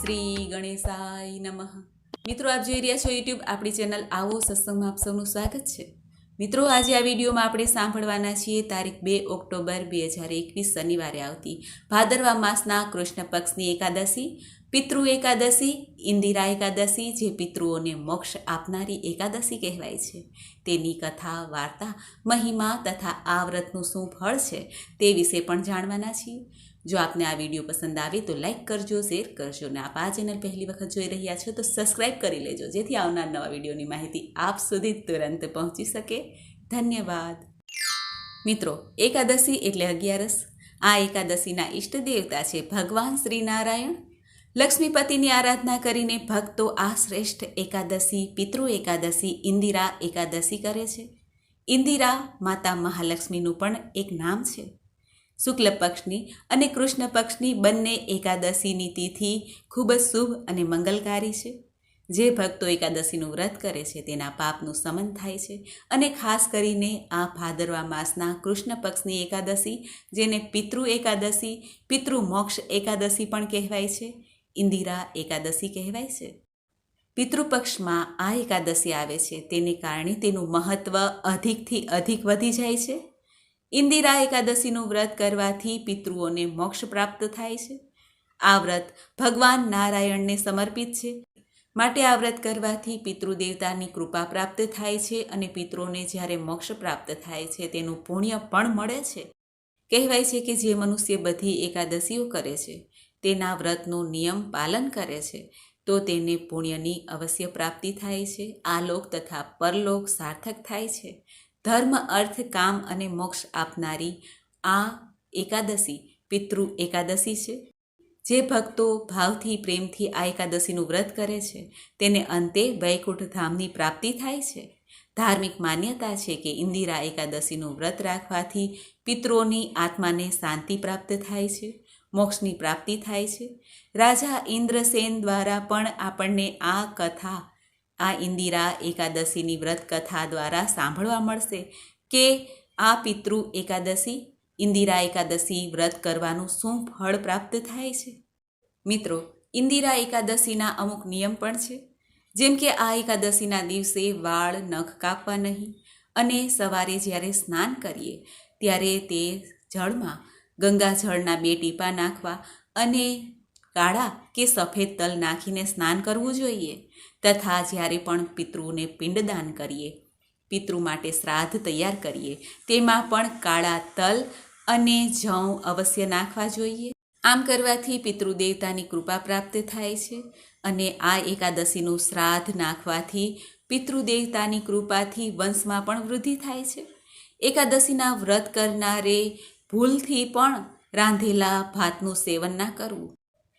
શ્રી ગણેશાય નમઃ. મિત્રો, આપ જોઈ રહ્યા છો યુટ્યુબ આપણી ચેનલ આવો સત્સંગમાં આપ સૌનું સ્વાગત છે. મિત્રો, આજે આ વિડીયોમાં આપણે સાંભળવાના છીએ તારીખ 2 ઓક્ટોબર 2021 શનિવારે આવતી ભાદરવા માસના કૃષ્ણ પક્ષની એકાદશી, પિતૃ એકાદશી, ઇન્દિરા એકાદશી, જે પિતૃઓને મોક્ષ આપનારી એકાદશી કહેવાય છે. તેની કથા, વાર્તા, મહિમા તથા આ વ્રતનું શું ફળ છે તે વિશે પણ જાણવાના છીએ. જો આપને આ વિડીયો પસંદ આવે તો લાઇક કરજો, શેર કરજો અને આપ આ ચેનલ પહેલી વખત જોઈ રહ્યા છો તો સબસ્ક્રાઈબ કરી લેજો, જેથી આવનાર નવા વિડીયોની માહિતી આપ સુધી તુરંત પહોંચી શકે. ધન્યવાદ. મિત્રો, એકાદશી એટલે 11. આ એકાદશીના ઈષ્ટ દેવતા છે ભગવાન શ્રી નારાયણ. લક્ષ્મીપતિની આરાધના કરીને ભક્તો આ શ્રેષ્ઠ એકાદશી, પિતૃ એકાદશી, ઇન્દિરા એકાદશી કરે છે. ઇન્દિરા માતા મહાલક્ષ્મીનું પણ એક નામ છે. શુક્લ પક્ષની અને કૃષ્ણ પક્ષની બંને એકાદશીની તિથિ ખૂબ જ શુભ અને મંગલકારી છે. જે ભક્તો એકાદશીનું વ્રત કરે છે તેના પાપનું શમન થાય છે. અને ખાસ કરીને આ ભાદરવા માસના કૃષ્ણ પક્ષની એકાદશી, જેને પિતૃ એકાદશી, પિતૃ મોક્ષ એકાદશી પણ કહેવાય છે, ઇન્દિરા એકાદશી કહેવાય છે. પિતૃપક્ષમાં આ એકાદશી આવે છે તેને કારણે તેનું મહત્ત્વ અધિકથી અધિક વધી જાય છે. ઇન્દિરા એકાદશીનું વ્રત કરવાથી પિતૃઓને મોક્ષ પ્રાપ્ત થાય છે. આ વ્રત ભગવાન નારાયણને સમર્પિત છે, માટે આ વ્રત કરવાથી પિતૃદેવતાની કૃપા પ્રાપ્ત થાય છે અને પિતૃઓને જ્યારે મોક્ષ પ્રાપ્ત થાય છે તેનું પુણ્ય પણ મળે છે. કહેવાય છે કે જે મનુષ્ય બધી એકાદશીઓ કરે છે, તેના વ્રતનું નિયમ પાલન કરે છે, તો તેને પુણ્યની અવશ્ય પ્રાપ્તિ થાય છે. આ લોક તથા પરલોક સાર્થક થાય છે. ધર્મ, અર્થ, કામ અને મોક્ષ આપનારી આ એકાદશી પિતૃ એકાદશી છે. જે ભક્તો ભાવથી, પ્રેમથી આ એકાદશીનું વ્રત કરે છે તેને અંતે વૈકુંઠ ધામની પ્રાપ્તિ થાય છે. ધાર્મિક માન્યતા છે કે ઇન્દિરા એકાદશીનું વ્રત રાખવાથી પિતૃઓની આત્માને શાંતિ પ્રાપ્ત થાય છે, મોક્ષની પ્રાપ્તિ થાય છે. રાજા ઇન્દ્રસેન દ્વારા પણ આપણને આ કથા, આ ઇન્દિરા એકાદશીની વ્રત કથા દ્વારા સાંભળવા મળશે કે આ પિતૃ એકાદશી, ઇન્દિરા એકાદશી વ્રત કરવાનું શું ફળ પ્રાપ્ત થાય છે. મિત્રો, ઇન્દિરા એકાદશીના અમુક નિયમ પણ છે, જેમ કે આ એકાદશીના દિવસે વાળ, નખ કાપવા નહીં અને સવારે જ્યારે સ્નાન કરીએ ત્યારે તે જળમાં ગંગાજળના 2 ટીપા નાખવા અને કાળા કે સફેદ તલ નાખીને સ્નાન કરવું જોઈએ. તથા જ્યારે પણ પિતૃને પિંડદાન કરીએ, પિતૃ માટે શ્રાદ્ધ તૈયાર કરીએ, તેમાં પણ કાળા તલ અને જવ અવશ્ય નાખવા જોઈએ. આમ કરવાથી પિતૃદેવતાની કૃપા પ્રાપ્ત થાય છે અને આ એકાદશીનું શ્રાદ્ધ નાખવાથી પિતૃદેવતાની કૃપાથી વંશમાં પણ વૃદ્ધિ થાય છે. એકાદશીના વ્રત કરનારે ભૂલથી પણ રાંધેલા ભાતનું સેવન ના કરવું.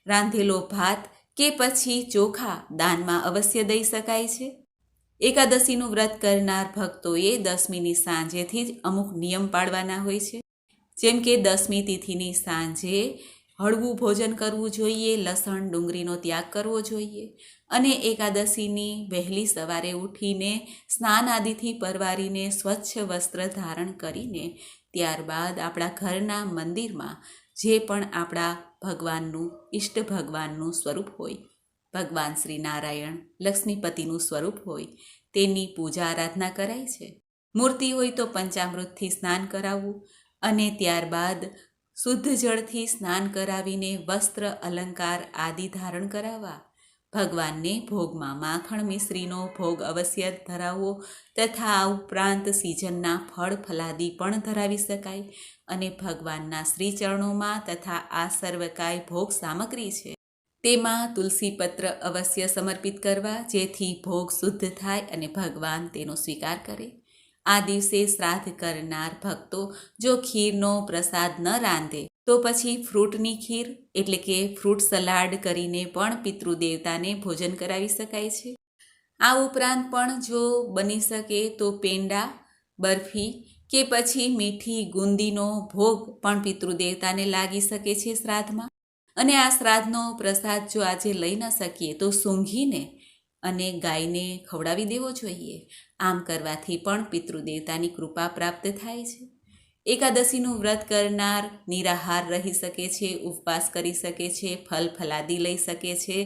રાંધેલો ભાત કે પછી ચોખા દાનમાં અવશ્ય દઈ શકાય છે. એકાદશીનું વ્રત કરનાર ભક્તોએ 10મીની સાંજેથી જ અમુક નિયમ પાળવાના હોય છે. જેમ કે 10મી તિથિની સાંજે હળવું ભોજન કરવું જોઈએ, લસણ, ડુંગળીનો ત્યાગ કરવો જોઈએ અને એકાદશીની વહેલી સવારે ઉઠીને સ્નાન આદિથી પરવારીને સ્વચ્છ વસ્ત્ર ધારણ કરીને ત્યારબાદ આપણા ઘરના મંદિરમાં જે પણ આપણા ભગવાનનું, ઈષ્ટ ભગવાનનું સ્વરૂપ હોય, ભગવાન શ્રી નારાયણ, લક્ષ્મીપતિનું સ્વરૂપ હોય, તેની પૂજા આરાધના કરાય છે. મૂર્તિ હોય તો પંચામૃતથી સ્નાન કરાવવું અને ત્યારબાદ શુદ્ધ જળથી સ્નાન કરાવીને વસ્ત્ર, અલંકાર આદિ ધારણ કરાવવા. ભગવાનને ભોગમાં માખણ મિશ્રીનો ભોગ અવશ્ય ધરાવવો તથા આ ઉપરાંત સિઝનના ફળ ફલાદી પણ ધરાવી શકાય અને ભગવાનના શ્રીચરણોમાં તથા આ સર્વકાય ભોગ સામગ્રી છે તેમાં તુલસીપત્ર અવશ્ય સમર્પિત કરવા, જેથી ભોગ શુદ્ધ થાય અને ભગવાન તેનો સ્વીકાર કરે. આ દિવસે શ્રાદ્ધ કરનાર ભક્તો જો ખીરનો પ્રસાદ ન રાંધે તો પછી ફ્રૂટની ખીર એટલે કે ફ્રૂટ સલાડ કરીને પણ પિતૃદેવતાને ભોજન કરાવી શકાય છે. આ ઉપરાંત પણ જો બની શકે તો પેંડા, બરફી કે પછી મીઠી ગુંદીનો ભોગ પણ પિતૃદેવતાને લાગી શકે છે શ્રાદ્ધમાં. અને આ શ્રાદ્ધનો પ્રસાદ જો આજે લઈ ન શકીએ તો સૂંઘીને અને ગાયને ખવડાવી દેવો જોઈએ. આમ કરવાથી પણ પિતૃદેવતાની કૃપા પ્રાપ્ત થાય છે. એકાદશીનું વ્રત કરનાર નિરાહાર રહી શકે છે, ઉપવાસ કરી શકે છે, ફલ ફલાદી લઈ શકે છે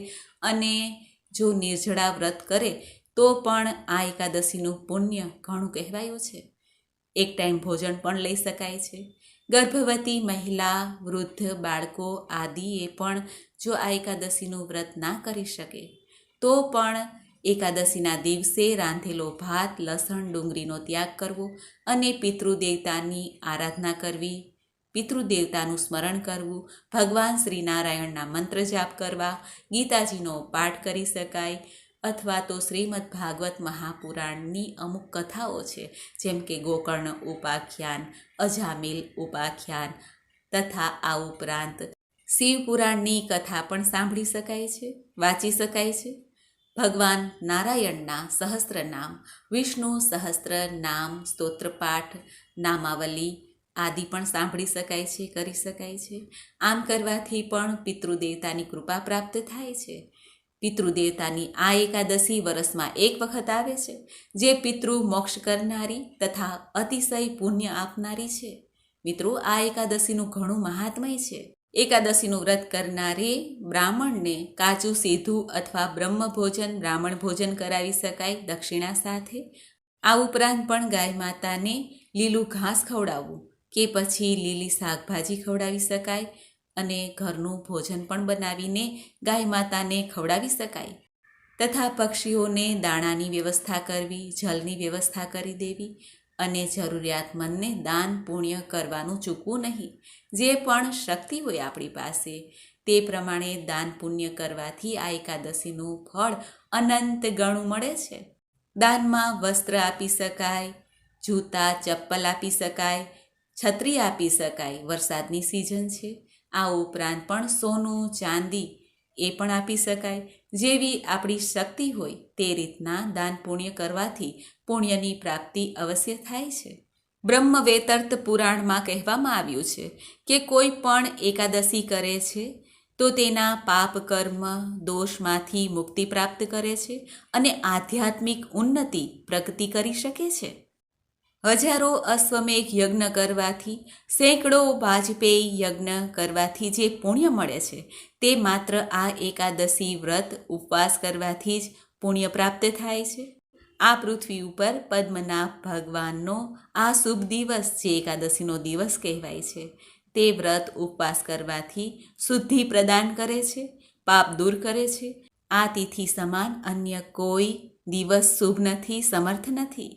અને જો નિર્જળા વ્રત કરે તો પણ આ એકાદશીનું પુણ્ય ઘણું કહેવાયું છે. એક ટાઈમ ભોજન પણ લઈ શકાય છે. ગર્ભવતી મહિલા, વૃદ્ધ, બાળકો આદિએ પણ જો આ એકાદશીનું વ્રત ના કરી શકે તો પણ એકાદશીના દિવસે રાંધેલો ભાત, લસણ, ડુંગળીનો ત્યાગ કરવો અને પિતૃદેવતાની આરાધના કરવી, પિતૃદેવતાનું સ્મરણ કરવું, ભગવાન શ્રી નારાયણના મંત્ર જાપ કરવા, ગીતાજીનો પાઠ કરી શકાય અથવા તો શ્રીમદ ભાગવત મહાપુરાણની અમુક કથાઓ છે, જેમ કે ગોકર્ણ ઉપાખ્યાન, અજામિલ ઉપાખ્યાન તથા આ ઉપરાંત શિવપુરાણની કથા પણ સાંભળી શકાય છે, વાંચી શકાય છે. ભગવાન નારાયણના સહસ્ત્ર નામ, વિષ્ણુ સહસ્ત્ર નામ સ્તોત્રપાઠ, નામાવલી આદિ પણ સાંભળી શકાય છે, કરી શકાય છે. આમ કરવાથી પણ પિતૃદેવતાની કૃપા પ્રાપ્ત થાય છે. પિતૃદેવતાની આ એકાદશી વર્ષમાં એક વખત આવે છે, જે પિતૃ મોક્ષ કરનારી તથા અતિશય પુણ્ય આપનારી છે. મિત્રો, આ એકાદશીનું ઘણું મહાત્મય છે. એકાદશીનું વ્રત કરનારે બ્રાહ્મણને કાચું સીધું અથવા બ્રહ્મભોજન, બ્રાહ્મણ ભોજન કરાવી શકાય દક્ષિણા સાથે. આ ઉપરાંત પણ ગાય માતાને લીલું ઘાસ ખવડાવવું કે પછી લીલી શાકભાજી ખવડાવી શકાય અને ઘરનું ભોજન પણ બનાવીને ગાય માતાને ખવડાવી શકાય તથા પક્ષીઓને દાણાની વ્યવસ્થા કરવી, જલની વ્યવસ્થા કરી દેવી અને જરૂરિયાતમંદને દાન પુણ્ય કરવાનું ચૂકવું નહીં. જે પણ શક્તિ હોય આપણી પાસે તે પ્રમાણે દાન પુણ્ય કરવાથી આ એકાદશીનું ફળ અનંત ગણું મળે છે. દાનમાં વસ્ત્ર આપી શકાય, જૂતા ચપ્પલ આપી શકાય, છત્રી આપી શકાય, વરસાદની સિઝન છે. આ ઉપરાંત પણ સોનું, ચાંદી એ પણ આપી શકાય. જેવી આપણી શક્તિ હોય તે રીતના દાન પુણ્ય કરવાથી પુણ્યની પ્રાપ્તિ અવશ્ય થાય છે. બ્રહ્મવેતર્ત પુરાણમાં કહેવામાં આવ્યું છે કે કોઈ પણ એકાદશી કરે છે તો તેના પાપ કર્મ દોષમાંથી મુક્તિ પ્રાપ્ત કરે છે અને આધ્યાત્મિક ઉન્નતિ પ્રગતિ કરી શકે છે. હજારો અશ્વમેઘ યજ્ઞ કરવાથી, સેંકડો વાજપેયી યજ્ઞ કરવાથી જે પુણ્ય મળે છે તે માત્ર આ એકાદશી વ્રત ઉપવાસ કરવાથી જ પુણ્ય પ્રાપ્ત થાય છે. આ પૃથ્વી ઉપર પદ્મનાભ ભગવાનનો આ શુભ દિવસ જે એકાદશીનો દિવસ કહેવાય છે તે વ્રત ઉપવાસ કરવાથી શુદ્ધિ પ્રદાન કરે છે, પાપ દૂર કરે છે. આ તિથિ સમાન અન્ય કોઈ દિવસ શુભ નથી, સમર્થ નથી.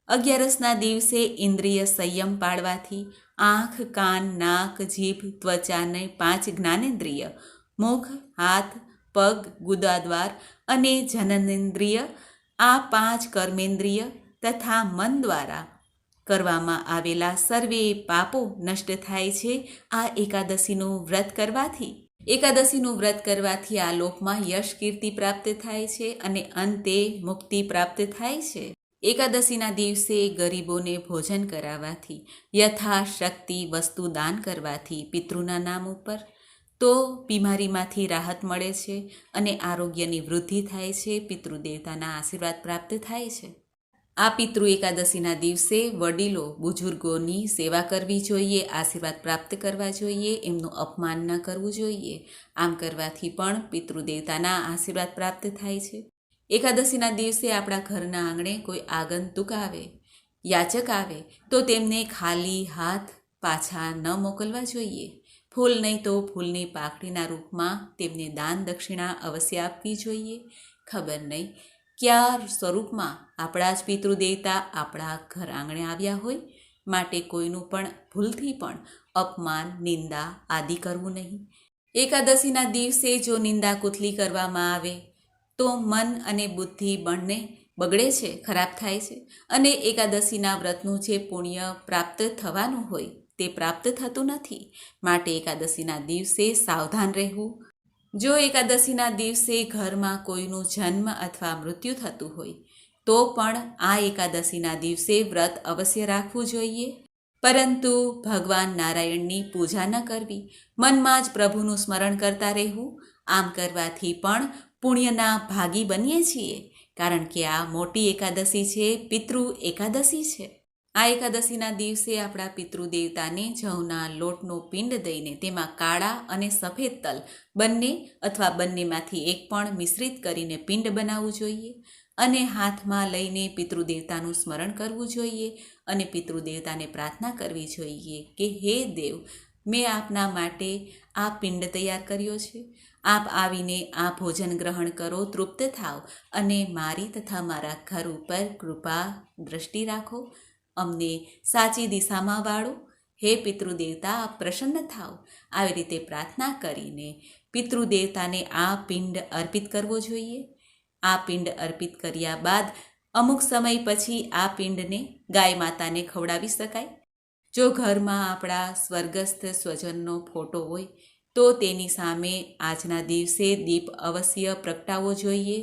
11ના દિવસે ઇન્દ્રિય સંયમ પાળવાથી આંખ, કાન, નાક, જીભ, ત્વચાને 5 જ્ઞાનેન્દ્રિય, મુખ, હાથ, પગ, ગુદાદ્વાર અને જનનેન્દ્રિય, આ 5 કર્મેન્દ્રિય તથા મન દ્વારા કરવામાં આવેલા સર્વે પાપો નષ્ટ થાય છે આ એકાદશીનું વ્રત કરવાથી. એકાદશીનું વ્રત કરવાથી આ લોકમાં યશ કીર્તિ પ્રાપ્ત થાય છે અને અંતે મુક્તિ પ્રાપ્ત થાય છે. એકાદશીના દિવસે ગરીબોને ભોજન કરાવવાથી, યથાશક્તિ વસ્તુ દાન કરવાથી પિતૃના નામ ઉપર તો બીમારીમાંથી રાહત મળે છે અને આરોગ્યની વૃદ્ધિ થાય છે, પિતૃદેવતાના આશીર્વાદ પ્રાપ્ત થાય છે. આ પિતૃ એકાદશીના દિવસે વડીલો, બુઝુર્ગોની સેવા કરવી જોઈએ, આશીર્વાદ પ્રાપ્ત કરવા જોઈએ, એમનું અપમાન ન કરવું જોઈએ. આમ કરવાથી પણ પિતૃદેવતાના આશીર્વાદ પ્રાપ્ત થાય છે. એકાદશીના દિવસે આપણા ઘરના આંગણે કોઈ આગંતુક આવે, યાચક આવે તો તેમને ખાલી હાથ પાછા ન મોકલવા જોઈએ. ફૂલ નહીં તો ફૂલની પાકડીના રૂપમાં તેમને દાન દક્ષિણા અવશ્ય આપવી જોઈએ. ખબર નહીં કયા સ્વરૂપમાં આપણા જ પિતૃદેવતા આપણા ઘર આંગણે આવ્યા હોય, માટે કોઈનું પણ ભૂલથી પણ અપમાન, નિંદા આદિ કરવું નહીં. એકાદશીના દિવસે જો નિંદા કુથલી કરવામાં આવે તો મન અને બુદ્ધિ બંને બગડે છે, ખરાબ થાય છે અને એકાદશીના વ્રતનું જે પુણ્ય પ્રાપ્ત થવાનું હોય તે પ્રાપ્ત થતું નથી. માટે એકાદશીના દિવસે સાવધાન રહેવું. જો એકાદશીના દિવસે ઘરમાં કોઈનું જન્મ અથવા મૃત્યુ થતું હોય તો પણ આ એકાદશીના દિવસે વ્રત અવશ્ય રાખવું જોઈએ, પરંતુ ભગવાન નારાયણની પૂજા ન કરવી, મનમાં જ પ્રભુનું સ્મરણ કરતા રહેવું. આમ કરવાથી પણ પુણ્યના ભાગી બનીએ છીએ, કારણ કે આ મોટી એકાદશી છે, પિતૃ એકાદશી છે. આ એકાદશીના દિવસે આપણા પિતૃદેવતાને જવના લોટનો પિંડ દઈને તેમાં કાળા અને સફેદ તલ બંને અથવા બંનેમાંથી એક પણ મિશ્રિત કરીને પિંડ બનાવવું જોઈએ અને હાથમાં લઈને પિતૃદેવતાનું સ્મરણ કરવું જોઈએ અને પિતૃદેવતાને પ્રાર્થના કરવી જોઈએ કે હે દેવ, મેં આપના માટે આ પિંડ તૈયાર કર્યો છે. આપ આવીને આ ભોજન ગ્રહણ કરો, તૃપ્ત થાવ અને મારી તથા મારા ઘર ઉપર કૃપા દ્રષ્ટિ રાખો. અમને સાચી દિશામાં વાળો. હે પિતૃદેવતા, આપ પ્રસન્ન થાવ. આવી રીતે પ્રાર્થના કરીને પિતૃદેવતાને આ પિંડ અર્પિત કરવો જોઈએ. આ પિંડ અર્પિત કર્યા બાદ અમુક સમય પછી આ પિંડને ગાય માતાને ખવડાવી શકાય. જો ઘરમાં આપણા સ્વર્ગસ્થ સ્વજનનો ફોટો હોય તો તેની સામે આજના દિવસે દીપ અવશ્ય પ્રગટાવવો જોઈએ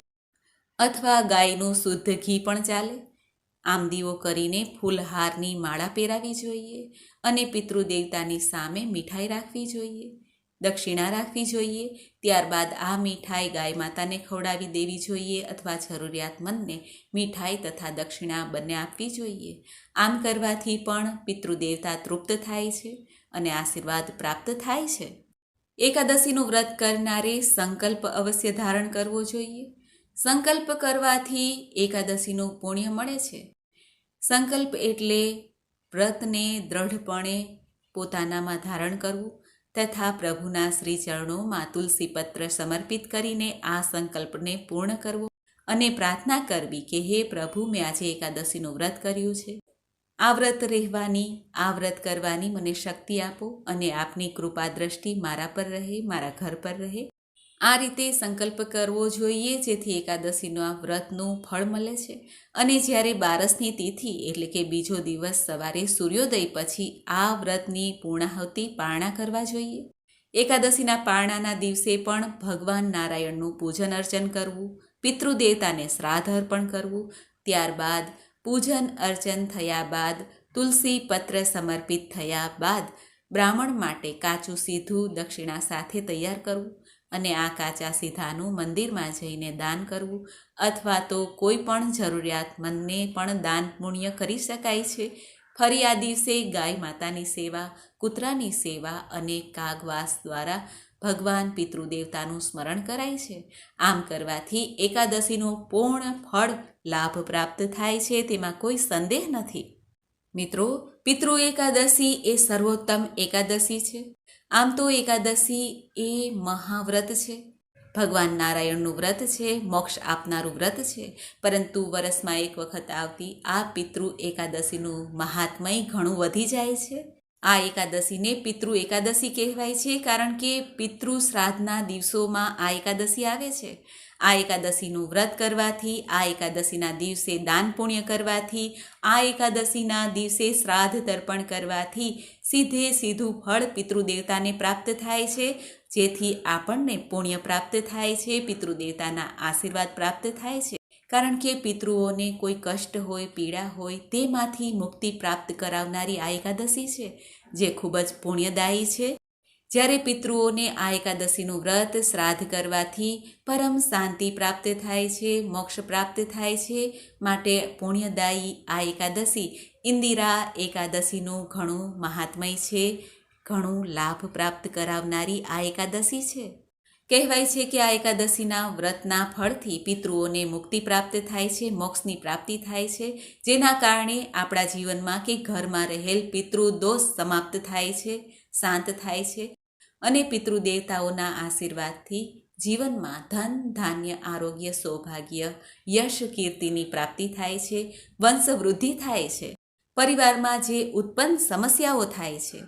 અથવા ગાયનું શુદ્ધ ઘી પણ ચાલે. આમ દીવો કરીને ફૂલહારની માળા પહેરાવી જોઈએ અને પિતૃદેવતાની સામે મીઠાઈ રાખવી જોઈએ, દક્ષિણા રાખવી જોઈએ. ત્યારબાદ આ મીઠાઈ ગાય માતાને ખવડાવી દેવી જોઈએ અથવા જરૂરિયાતમંદને મીઠાઈ તથા દક્ષિણા બંને આપવી જોઈએ. આમ કરવાથી પણ પિતૃદેવતા તૃપ્ત થાય છે અને આશીર્વાદ પ્રાપ્ત થાય છે. એકાદશીનું વ્રત કરનારે સંકલ્પ અવશ્ય ધારણ કરવો જોઈએ. સંકલ્પ કરવાથી એકાદશીનું પુણ્ય મળે છે. સંકલ્પ એટલે વ્રતને દ્રઢપણે પોતાનામાં ધારણ કરવું તથા પ્રભુના શ્રી ચરણોમાં તુલસીપત્ર સમર્પિત કરીને આ સંકલ્પને પૂર્ણ કરવો અને પ્રાર્થના કરવી કે હે પ્રભુ, મેં આજે એકાદશીનું વ્રત કર્યું છે. આ વ્રત રહેવાની, આ વ્રત કરવાની મને શક્તિ આપો અને આપની કૃપા દ્રષ્ટિ મારા પર રહે, મારા ઘર પર રહે. આ રીતે સંકલ્પ કરવો જોઈએ જેથી એકાદશીના વ્રતનું ફળ મળે છે. અને જ્યારે બારસની તિથિ એટલે કે બીજો દિવસ સવારે સૂર્યોદય પછી આ વ્રતની પૂર્ણાહુતિ પારણા કરવા જોઈએ. એકાદશીના પારણાના દિવસે પણ ભગવાન નારાયણનું પૂજન અર્ચન કરવું, પિતૃદેવતાને શ્રાદ્ધ અર્પણ કરવું. ત્યારબાદ પૂજન અર્ચન થયા બાદ તુલસી પત્ર સમર્પિત થયા બાદ બ્રાહ્મણ માટે કાચું સીધું દક્ષિણા સાથે તૈયાર કરવું અને આ કાચા સીધાનું મંદિરમાં જઈને દાન કરવું અથવા તો કોઈ પણ જરૂરિયાતમંદને પણ દાન પુણ્ય કરી શકાય છે. ફરી આ દિવસે ગાય માતાની સેવા, કૂતરાની સેવા અને કાગવાસ દ્વારા ભગવાન પિતૃદેવતાનું સ્મરણ કરાય છે. આમ કરવાથી એકાદશીનું પૂર્ણ ફળ લાભ પ્રાપ્ત થાય છે, તેમાં કોઈ સંદેહ નથી. મિત્રો, પિતૃ એકાદશી એ સર્વોત્તમ એકાદશી છે. આમ તો એકાદશી એ મહાવ્રત છે, ભગવાન નારાયણનું વ્રત છે, મોક્ષ આપનારું વ્રત છે. પરંતુ વર્ષમાં એક વખત આવતી આ પિતૃ એકાદશીનું મહાત્મય ઘણું વધી જાય છે. આ એકાદશીને પિતૃ એકાદશી કહેવાય છે કારણ કે પિતૃ શ્રાદ્ધના દિવસોમાં આ એકાદશી આવે છે. આ એકાદશીનું વ્રત કરવાથી, આ એકાદશીના દિવસે દાન પુણ્ય કરવાથી, આ એકાદશીના દિવસે શ્રાદ્ધ તર્પણ કરવાથી સીધે સીધું ફળ પિતૃદેવતાને પ્રાપ્ત થાય છે, જેથી આપણને પુણ્ય પ્રાપ્ત થાય છે, પિતૃદેવતાના આશીર્વાદ પ્રાપ્ત થાય છે. કારણ કે પિતૃઓને કોઈ કષ્ટ હોય, પીડા હોય તેમાંથી મુક્તિ પ્રાપ્ત કરાવનારી આ એકાદશી છે, જે ખૂબ જ પુણ્યદાયી છે. જ્યારે પિતૃઓને આ એકાદશીનું વ્રત શ્રાદ્ધ કરવાથી પરમ શાંતિ પ્રાપ્ત થાય છે, મોક્ષ પ્રાપ્ત થાય છે. માટે પુણ્યદાયી આ એકાદશી ઇન્દિરા એકાદશીનું ઘણું મહાત્મય છે, ઘણું લાભ પ્રાપ્ત કરાવનારી આ એકાદશી છે. કહેવાય છે કે આ એકાદશીના વ્રતના ફળથી પિતૃઓને મુક્તિ પ્રાપ્ત થાય છે, મોક્ષની પ્રાપ્તિ થાય છે, જેના કારણે આપણા જીવનમાં કે ઘરમાં રહેલ પિતૃદોષ સમાપ્ત થાય છે, શાંત થાય છે અને પિતૃદેવતાઓના આશીર્વાદથી જીવનમાં ધન, ધાન્ય, આરોગ્ય, સૌભાગ્ય, યશ, કીર્તિની પ્રાપ્તિ થાય છે, વંશ વૃદ્ધિ થાય છે. પરિવારમાં જે ઉત્પન્ન સમસ્યાઓ થાય છે,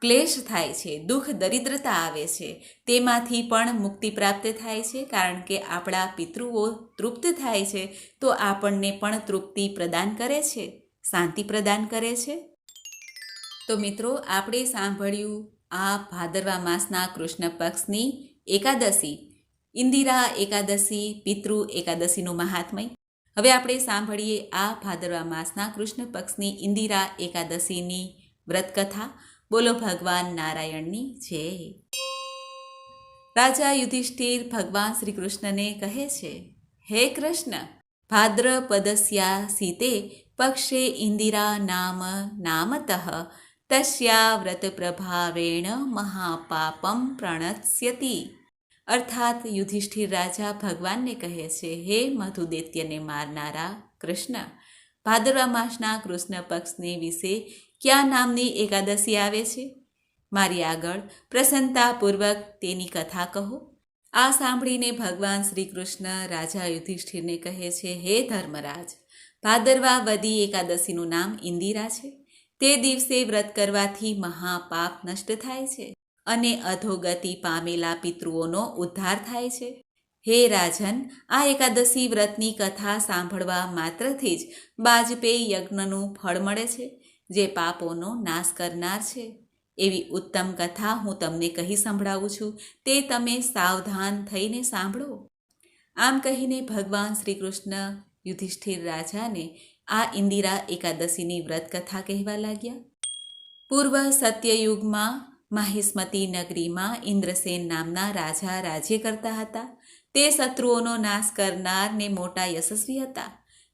ક્લેશ થાય છે, દુઃખ દરિદ્રતા આવે છે, તેમાંથી પણ મુક્તિ પ્રાપ્ત થાય છે. કારણ કે આપણા પિતૃઓ તૃપ્ત થાય છે તો આપણને પણ તૃપ્તિ પ્રદાન કરે છે, શાંતિ પ્રદાન કરે છે. તો મિત્રો, આપણે સાંભળ્યું આ ભાદરવા માસના કૃષ્ણ પક્ષની એકાદશી, ઇન્દિરા એકાદશી, પિતૃ એકાદશીનું મહાત્મય. હવે આપણે સાંભળીએ આ ભાદરવા માસના કૃષ્ણ પક્ષની ઇન્દિરા એકાદશીની વ્રતકથા. બોલો ભગવાન નારાયણની જય. રાજા યુધિષ્ઠિર ભગવાન શ્રી કૃષ્ણને કહે છે, હે કૃષ્ણ, ભાદ્રપદસ્યા સીતે પક્ષે ઇન્દિરા નામ નામતઃ તસ્યા વ્રતપ્રભાવેણ મહાપાપમ પ્રણશ્યતિ. અર્થાત યુધિષ્ઠિર રાજા ભગવાનને કહે છે, હે મધુદૈત્યને મારનારા કૃષ્ણ, ભાદરવા માસના કૃષ્ણ પક્ષને વિશે કયા નામની એકાદશી આવે છે? મારી આગળ પ્રસન્નતાપૂર્વક તેની કથા કહો. આ સાંભળીને ભગવાન શ્રી કૃષ્ણ રાજા યુધિષ્ઠિરને કહે છે, હે ધર્મરાજ, ભાદરવા વદી એકાદશીનું નામ ઇન્દિરા છે. તે દિવસે વ્રત કરવાથી મહાપાપ નષ્ટ થાય છે અને અધોગતિ પામેલા પિતૃઓનો ઉદ્ધાર થાય છે. હે રાજન, આ એકાદશી વ્રતની કથા સાંભળવા માત્રથી જ બાજપેયી યજ્ઞનું ફળ મળે છે, જે પાપોનો નાશ કરનાર છે. એવી ઉત્તમ કથા હું તમને કહી સંભળાવું છું, તે તમે સાવધાન થઈને સાંભળો. આમ કહીને ભગવાન શ્રી કૃષ્ણ યુધિષ્ઠિર રાજાને આ ઇન્દિરા એકાદશીની વ્રત કથા કહેવા લાગ્યા. પૂર્વ સત્યયુગમાં માહિષ્મતી નગરીમાં ઇન્દ્રસેન નામના રાજા રાજ્ય કરતા હતા. તે શત્રુઓનો નાશ કરનાર ને મોટા યશસ્વી હતા.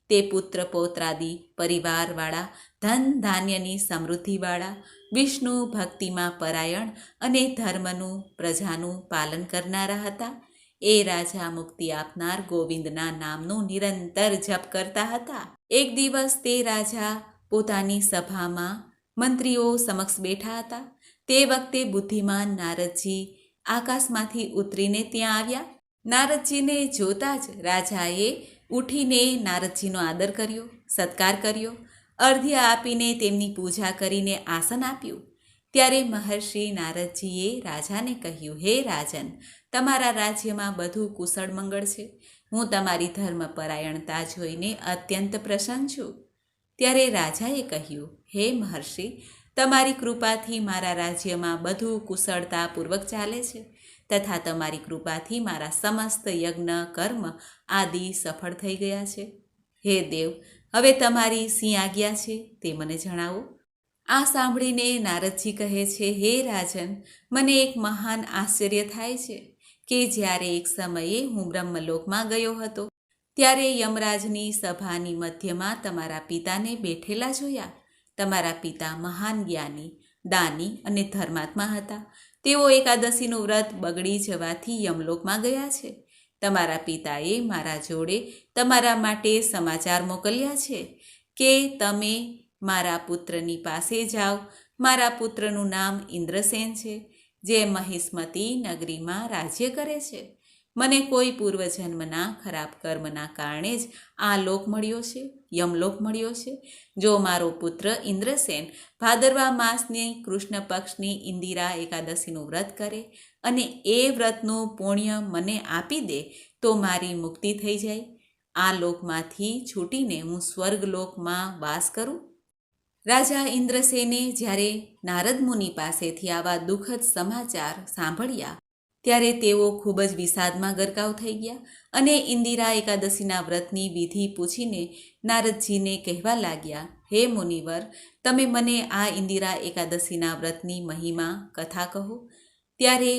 તે પુત્ર પૌત્રાદિ પરિવારવાળા, ધન ધાન્યની સમૃદ્ધિવાળા, વિષ્ણુ ભક્તિમાં પરાયણ અને ધર્મનું પ્રજાનું પાલન કરનારા હતા. એ રાજા મુક્તિ આપનાર ગોવિંદના નામનું નિરંતર જપ કરતા હતા. એક દિવસ તે રાજા પોતાની સભામાં મંત્રીઓ સમક્ષ બેઠા હતા. તે વખતે બુદ્ધિમાન નારદજી આકાશમાંથી ઉતરીને ત્યાં આવ્યા. નારદજીને જોતા જ રાજાએ ઉઠીને નારદજીનો આદર કર્યો, સત્કાર કર્યો, અર્ધ્ય આપીને તેમની પૂજા કરીને આસન આપ્યું. ત્યારે મહર્ષિ નારદજીએ રાજાને કહ્યું, હે રાજન, તમારા રાજ્યમાં બધું કુશળ મંગળ છે. હું તમારી ધર્મપરાયણતા જોઈને અત્યંત પ્રસન્ન છું. ત્યારે રાજાએ કહ્યું, હે મહર્ષિ, તમારી કૃપાથી મારા રાજ્યમાં બધું કુશળતાપૂર્વક ચાલે છે તથા તમારી કૃપાથી મારા સમસ્ત યજ્ઞ કર્મ આદિ સફળ થઈ ગયા છે. હે દેવ, હવે તમારી શી આજ્ઞા છે તે મને જણાવો. આ સાંભળીને નારદજી કહે છે, હે રાજન, મને એક મહાન આશ્ચર્ય થાય છે કે જ્યારે એક સમયે હું બ્રહ્મલોકમાં ગયો હતો, ત્યારે યમરાજની સભાની મધ્યમાં તમારા પિતાને બેઠેલા જોયા. તમારા પિતા મહાન જ્ઞાની, દાની અને ધર્માત્મા હતા. તેઓ એકાદશીનું વ્રત બગડી જવાથી યમલોકમાં ગયા છે. તમારા પિતાએ મારા જોડે તમારા માટે સમાચાર મોકલ્યા છે કે તમે મારા પુત્રની પાસે જાઓ. મારા પુત્રનું નામ ઇન્દ્રસેન છે, જે મહિષ્મતી નગરીમાં રાજ્ય કરે છે. મને કોઈ પૂર્વજન્મના ખરાબ કર્મના કારણે જ આ લોક મળ્યો છે, યમલોક મળ્યો છે. જો મારો પુત્ર ઇન્દ્રસેન ભાદરવા માસની કૃષ્ણ પક્ષની ઇન્દિરા એકાદશીનું વ્રત કરે અને એ વ્રતનું પુણ્ય મને આપી દે તો મારી મુક્તિ થઈ જાય. આ લોકમાંથી છૂટીને હું સ્વર્ગલોકમાં વાસ કરું. રાજા ઇન્દ્રસેને જ્યારે નારદ મુનિ પાસેથી આવા દુઃખદ સમાચાર સાંભળ્યા, ત્યારે તેઓ ખૂબ જ વિષાદમાં ગરકાવ થઈ ગયા અને ઇન્દિરા એકાદશીના વ્રતની વિધિ પૂછીને નારદજીને કહેવા લાગ્યા, હે મુનિવર, તમે મને આ ઇન્દિરા એકાદશીના વ્રતની મહિમા કથા કહો. ત્યારે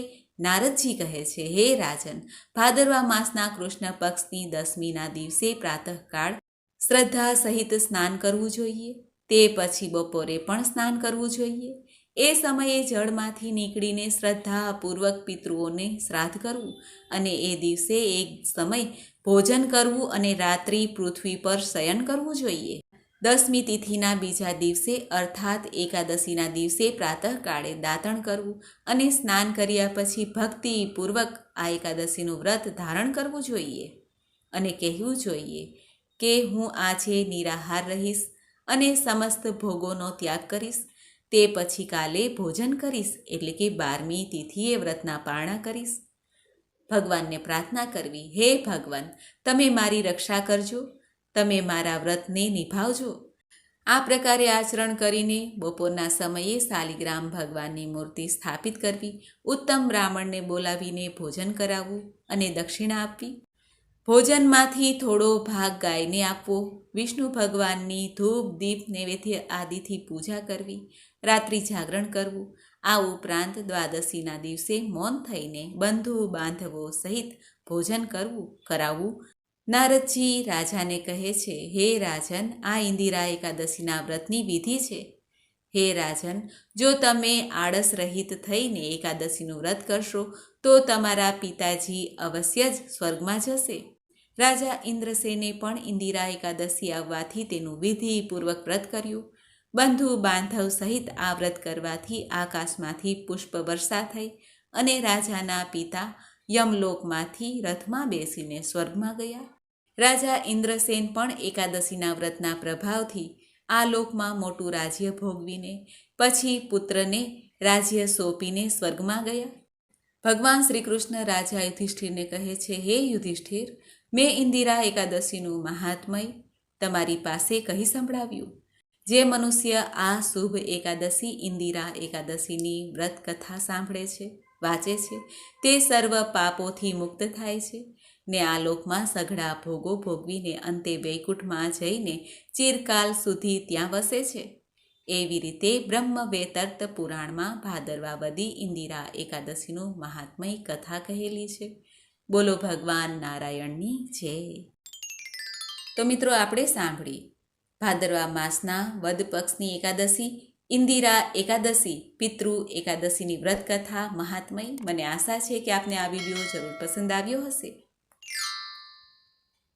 નારદજી કહે છે, હે રાજન, ભાદરવા માસના કૃષ્ણ પક્ષની દસમીના દિવસે પ્રાતઃકાળ શ્રદ્ધા સહિત સ્નાન કરવું જોઈએ. તે પછી બપોરે પણ સ્નાન કરવું જોઈએ. એ સમયે જળમાંથી નીકળીને શ્રદ્ધાપૂર્વક પિતૃઓને શ્રાદ્ધ કરવું અને એ દિવસે એક સમય ભોજન કરવું અને રાત્રિ પૃથ્વી પર શયન કરવું જોઈએ. દસમી તિથિના બીજા દિવસે અર્થાત એકાદશીના દિવસે પ્રાતઃકાળે દાતણ કરવું અને સ્નાન કર્યા પછી ભક્તિપૂર્વક આ એકાદશીનું વ્રત ધારણ કરવું જોઈએ અને કહેવું જોઈએ કે હું આજે નિરાહાર રહીશ અને સમસ્ત ભોગોનો ત્યાગ કરીશ. તે પછી કાલે ભોજન કરીશ, એટલે કે 12મી તિથિએ વ્રતના પારણા કરીશ. ભગવાનને પ્રાર્થના કરવી, હે ભગવાન, તમે મારી રક્ષા કરજો, તમે મારા વ્રતને નિભાવજો. આ પ્રકારે આચરણ કરીને બપોરના સમયે શાલિગ્રામ ભગવાનની મૂર્તિ સ્થાપિત કરવી, ઉત્તમ બ્રાહ્મણને બોલાવીને ભોજન કરાવવું અને દક્ષિણા આપવી. ભોજનમાંથી થોડો ભાગ ગાયને આપવો. વિષ્ણુ ભગવાનની ધૂપ દીપ નૈવેદ્ય આદિથી પૂજા કરવી. રાત્રિ જાગરણ કરવું. આ ઉપરાંત દ્વાદશીના દિવસે મૌન થઈને બંધુ બાંધવો સહિત ભોજન કરાવવું નારદજી રાજાને કહે છે, હે રાજન, આ ઇન્દિરા એકાદશીના વ્રતની વિધિ છે. હે રાજન, જો તમે આળસ રહિત થઈને એકાદશીનું વ્રત કરશો તો તમારા પિતાજી અવશ્ય જ સ્વર્ગમાં જશે. રાજા ઇન્દ્રસેને પણ ઇન્દિરા એકાદશી આવવાથી તેનું વિધિપૂર્વક વ્રત કર્યું. બંધુ બાંધવ સહિત આ વ્રત કરવાથી આકાશમાંથી પુષ્પ વર્ષા થઈ અને રાજાના પિતા યમલોકમાંથી રથમાં બેસીને સ્વર્ગમાં ગયા. રાજા ઇન્દ્રસેન પણ એકાદશીના વ્રતના પ્રભાવથી આ લોકમાં મોટું રાજ્ય ભોગવીને પછી પુત્રને રાજ્ય સોંપીને સ્વર્ગમાં ગયા. ભગવાન શ્રી કૃષ્ણ રાજા યુધિષ્ઠિરને કહે છે, હે યુધિષ્ઠિર, મેં ઇન્દિરા એકાદશીનું મહાત્મય તમારી પાસે કહી સંભળાવ્યું. જે મનુષ્ય આ શુભ એકાદશી ઇન્દિરા એકાદશીની વ્રત કથા સાંભળે છે, વાંચે છે, તે સર્વ પાપોથી મુક્ત થાય છે ને આ લોકમાં સઘળા ભોગો ભોગવીને અંતે વૈકુંઠમાં જઈને ચિરકાલ સુધી ત્યાં વસે છે. એવી રીતે બ્રહ્મ વેતર્ત પુરાણમાં ભાદરવાવદી ઇન્દિરા એકાદશીનું મહાત્મય કથા કહેલી છે. બોલો ભગવાન નારાયણની જય. તો મિત્રો, આપણે સાંભળી ભાદરવા માસના વદ પક્ષની એકાદશી ઇન્દિરા એકાદશી પિતૃ એકાદશીની વ્રત કથા મહાત્મય. મને આશા છે કે આપને આ વિડીયો જરૂર પસંદ આવ્યો હશે.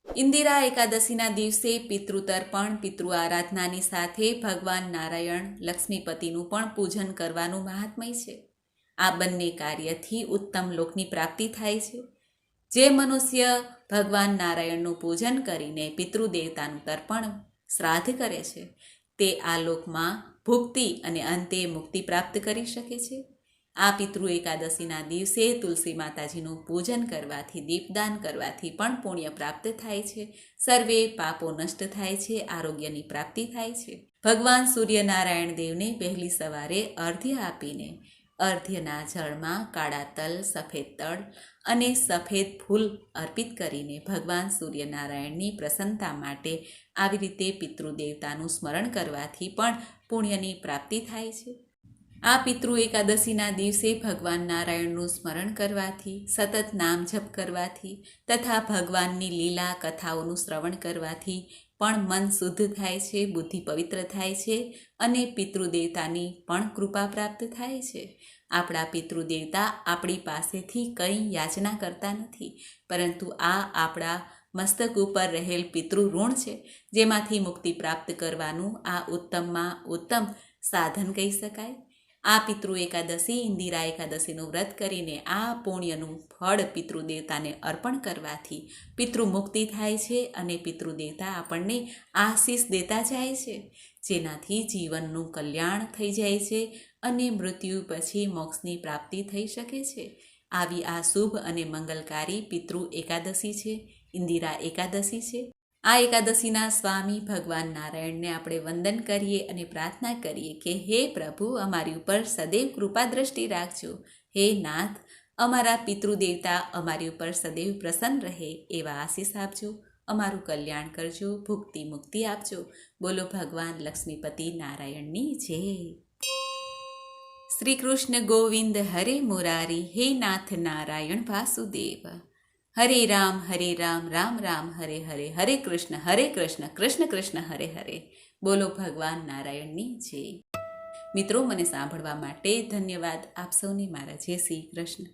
ઇન્દિરા એકાદશીના દિવસે પિતૃતર્પણ, પિતૃ આરાધનાની સાથે ભગવાન નારાયણ લક્ષ્મીપતિનું પણ પૂજન કરવાનું મહાત્મય છે. આ બંને કાર્યથી ઉત્તમ લોકની પ્રાપ્તિ થાય છે. જે મનુષ્ય ભગવાન નારાયણનું પૂજન કરીને પિતૃદેવતાનું તર્પણ શ્રાદ્ધ કરે છે તે આ લોકમાં ભુક્તિ અને અંતે મુક્તિ પ્રાપ્ત કરી શકે છે. આ પિતૃ એકાદશીના દિવસે તુલસી માતાજીનું પૂજન કરવાથી, દીપદાન કરવાથી પણ પુણ્ય પ્રાપ્ત થાય છે. સર્વે પાપો નષ્ટ થાય છે, આરોગ્યની પ્રાપ્તિ થાય છે. ભગવાન સૂર્યનારાયણ દેવને વહેલી સવારે અર્ધ્ય આપીને અર્ધ્યના જળમાં કાળા તલ, સફેદ તળ અને સફેદ ફૂલ અર્પિત કરીને ભગવાન સૂર્યનારાયણની પ્રસન્નતા માટે આવી રીતે પિતૃદેવતાનું સ્મરણ કરવાથી પણ પુણ્યની પ્રાપ્તિ થાય છે. આ પિતૃ એકાદશીના દિવસે ભગવાન નારાયણનું સ્મરણ કરવાથી, સતત નામ જપ કરવાથી તથા ભગવાનની લીલા કથાઓનું શ્રવણ કરવાથી પણ મન શુદ્ધ થાય છે, બુદ્ધિ પવિત્ર થાય છે અને પિતૃદેવતાની પણ કૃપા પ્રાપ્ત થાય છે. આપણા પિતૃદેવતા આપણી પાસેથી કંઈ યાચના કરતા નથી, પરંતુ આ આપણા મસ્તક ઉપર રહેલ પિતૃ ઋણ છે, જેમાંથી મુક્તિ પ્રાપ્ત કરવાનું આ ઉત્તમમાં ઉત્તમ સાધન કહી શકાય. આ પિતૃ એકાદશી ઇન્દિરા એકાદશીનું વ્રત કરીને આ પુણ્યનું ફળ પિતૃદેવતાને અર્પણ કરવાથી પિતૃ મુક્તિ થાય છે અને પિતૃદેવતા આપણને આશીષ દેતા જાય છે, જેનાથી જીવનનું કલ્યાણ થઈ જાય છે અને મૃત્યુ પછી મોક્ષની પ્રાપ્તિ થઈ શકે છે. આવી આ શુભ અને મંગલકારી પિતૃ એકાદશી છે, ઇન્દિરા એકાદશી છે. આ એકાદશીના સ્વામી ભગવાન નારાયણને આપણે વંદન કરીએ અને પ્રાર્થના કરીએ કે હે પ્રભુ, અમારી ઉપર સદૈવ કૃપા દ્રષ્ટિ રાખજો. હે નાથ, અમારા પિતૃદેવતા અમારી ઉપર સદૈવ પ્રસન્ન રહે એવા આશીષ આપજો. અમારું કલ્યાણ કરજો, ભુક્તિ મુક્તિ આપજો. બોલો ભગવાન લક્ષ્મીપતિ નારાયણની જય. શ્રી કૃષ્ણ ગોવિંદ હરે મુરારી, હે નાથ નારાયણ વાસુદેવ. હરે રામ, રામ રામ હરે હરે, હરે કૃષ્ણ કૃષ્ણ કૃષ્ણ હરે હરે. બોલો ભગવાન નારાયણની જય. મિત્રો, મને સાંભળવા માટે ધન્યવાદ. આપ સૌને મારા જય શ્રી કૃષ્ણ.